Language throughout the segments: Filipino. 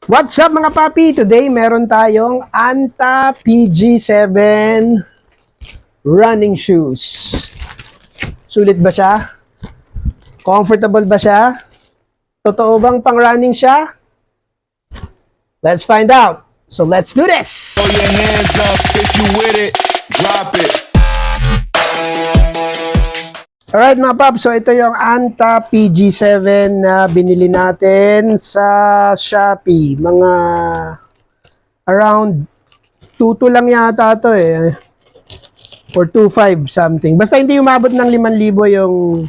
What's up mga papi? Today meron tayong Anta PG7 running shoes. Sulit ba siya? Comfortable ba siya? Totoo bang pang running siya? Let's find out. So let's do this! Throw your hands up if you with it, drop it. Alright mga paps, so ito yung Anta PG7 na binili natin sa Shopee. Mga around 2.2 lang yata ito eh. Or 2.5 something. Basta hindi umabot ng 5,000 yung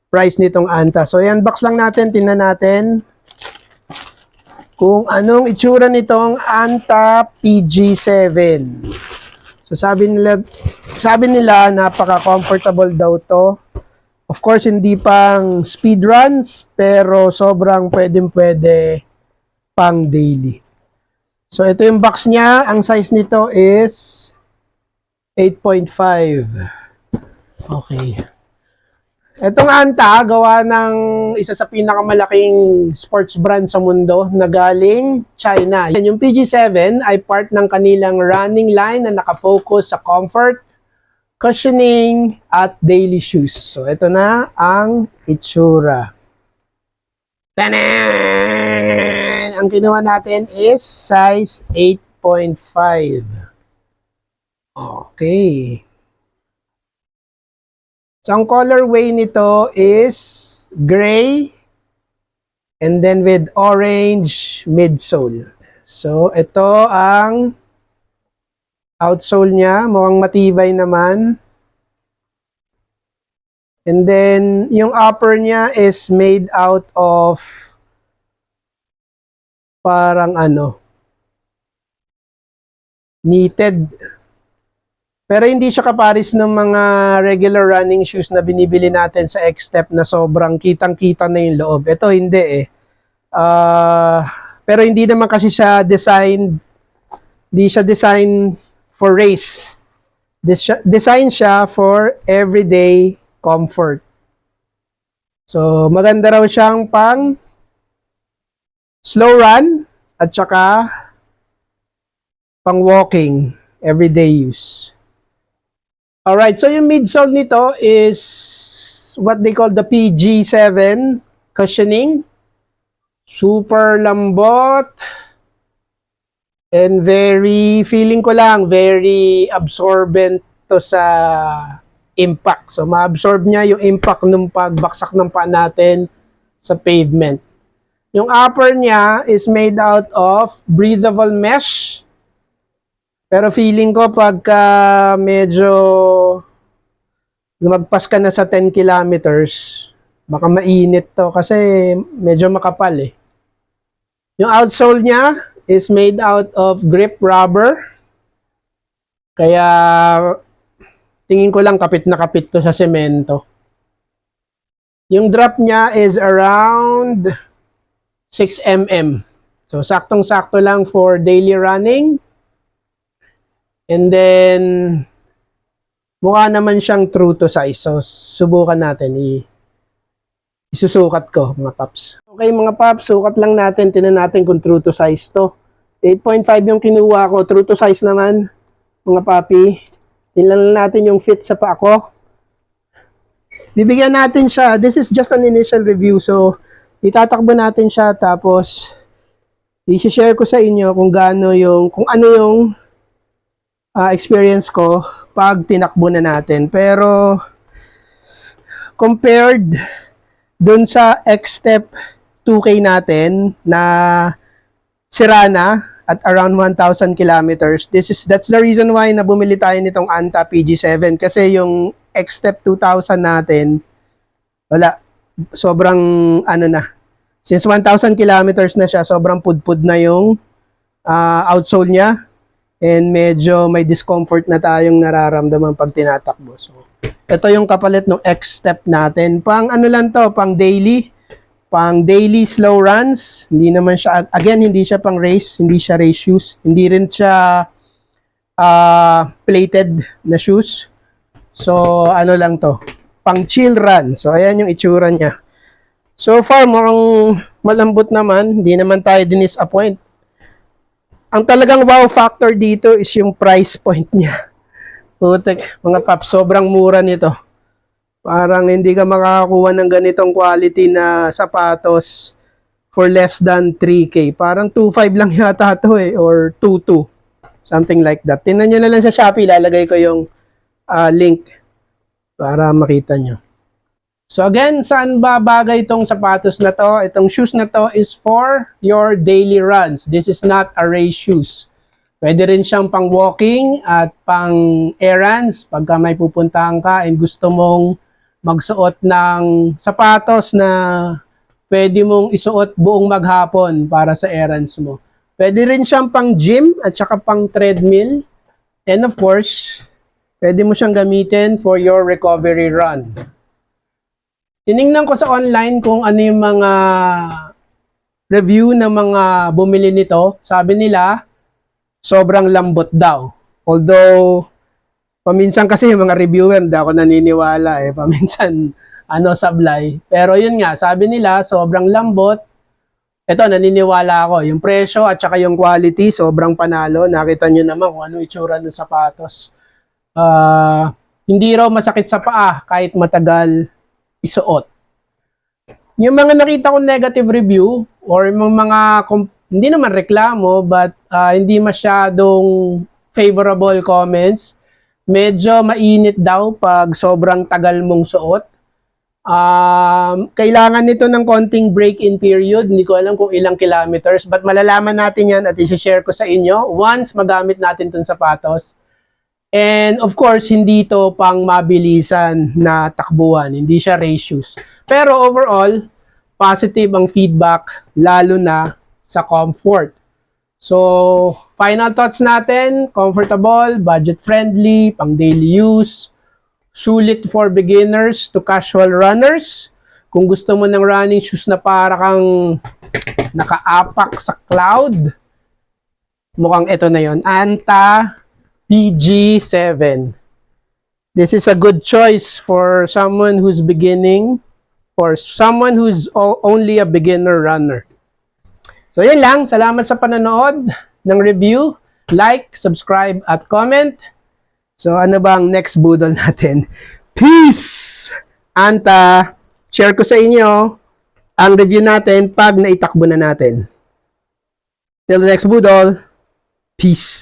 price nitong Anta. So i-unbox lang natin, tingnan natin kung anong itsura nitong Anta PG7. So sabi nila napaka-comfortable daw to. Of course, hindi pang speed runs, pero sobrang pwede pang daily. So ito yung box niya. Ang size nito is 8.5. Okay. Itong Anta, gawa ng isa sa pinakamalaking sports brand sa mundo na galing China. Yung PG7 ay part ng kanilang running line na nakafocus sa comfort, cushioning, at daily shoes. So, ito na ang itsura. Tanan! Ang kinuha natin is size 8.5. Okay. So, ang colorway nito is gray and then with orange midsole. So, ito ang outsole niya. Mukhang matibay naman. And then, yung upper niya is made out of parang knitted. Pero hindi siya kaparis ng mga regular running shoes na binibili natin sa X-Step na sobrang kitang-kita na yung loob. Ito hindi eh. Pero hindi naman kasi siya design for race. Design siya for everyday comfort. So, maganda raw siyang pang slow run at saka pang walking, everyday use. Alright, so yung midsole nito is what they call the PG7 cushioning. Super lambot and feeling ko lang, very absorbent to sa impact. So, ma-absorb niya yung impact ng pagbaksak ng paa natin sa pavement. Yung upper niya is made out of breathable mesh. Pero feeling ko pagka medyo lumagpas ka na sa 10 kilometers, baka mainit to kasi medyo makapal eh. Yung outsole niya is made out of grip rubber. Kaya tingin ko lang kapit na kapit to sa semento. Yung drop niya is around 6 mm. So saktong-sakto lang for daily running. And then, mukha naman siyang true to size. So, subukan natin. Isusukat ko, mga paps. Okay, mga paps, sukat lang natin. Tingnan natin kung true to size to. 8.5 yung kinuha ko. True to size naman, mga papi. Tingnan lang natin yung fit sa paa ko. Bibigyan natin siya. This is just an initial review. So, itatakbo natin siya. Tapos, i-share ko sa inyo kung ano yung experience ko pag tinakbo na natin. Pero compared dun sa X-Step 2K natin na sira na at around 1,000 kilometers, that's the reason why na bumili tayo nitong Anta PG7 kasi yung X-Step 2,000 natin wala, sobrang since 1,000 kilometers na siya, sobrang pudpud na yung outsole niya. And medyo may discomfort na tayong nararamdaman pag tinatakbo. So, ito yung kapalit ng X-Step natin. Pang lang to, pang daily slow runs. Hindi naman siya, again, hindi siya pang race, hindi siya race shoes. Hindi rin siya plated na shoes. So, lang to, pang chill run. So, ayan yung itsura niya. So far, mukhang malambot naman. Hindi naman tayo dinisappoint. Ang talagang wow factor dito is yung price point niya. Putek, mga paps, sobrang mura nito. Parang hindi ka makakakuha ng ganitong quality na sapatos for less than 3K. Parang 2.5 lang yata ito eh, or 2.2. Something like that. Tingnan nyo na lang sa Shopee, lalagay ko yung link para makita nyo. So again, saan ba bagay itong sapatos na to? Itong shoes na to is for your daily runs. This is not a race shoes. Pwede rin siyang pang walking at pang errands pagka may pupuntahan ka and gusto mong magsuot ng sapatos na pwede mong isuot buong maghapon para sa errands mo. Pwede rin siyang pang gym at saka pang treadmill. And of course, pwede mo siyang gamitin for your recovery run. Tiningnan ko sa online kung ano yung mga review ng mga bumili nito. Sabi nila, sobrang lambot daw. Although, paminsan kasi yung mga reviewer, hindi ako naniniwala eh. Paminsan, sablay. Pero yun nga, sabi nila, sobrang lambot. Ito, naniniwala ako. Yung presyo at saka yung quality, sobrang panalo. Nakita nyo naman kung ano itsura ng sapatos. Hindi raw masakit sa paa kahit matagal isuot. Yung mga nakita kong negative review or yung mga hindi naman reklamo but hindi masyadong favorable comments, medyo mainit daw pag sobrang tagal mong suot. Kailangan nito ng konting break-in period. Hindi ko alam kung ilang kilometers but malalaman natin yan at i-share ko sa inyo once magamit natin itong sapatos. And of course, hindi to pang mabilisan na takbuhan. Hindi siya race shoes. Pero overall, positive ang feedback, lalo na sa comfort. So, final thoughts natin, comfortable, budget-friendly, pang daily use, sulit for beginners to casual runners. Kung gusto mo ng running shoes na para kang nakaapak sa cloud, mukhang ito na yon, Anta PG7. This is a good choice for someone who's beginning, for someone who's only a beginner runner. So yun lang, salamat sa panonood ng review. Like, subscribe, at comment. So ano bang next budol natin? Peace! Anta, share ko sa inyo ang review natin pag naitakbo na natin. Till the next budol, peace!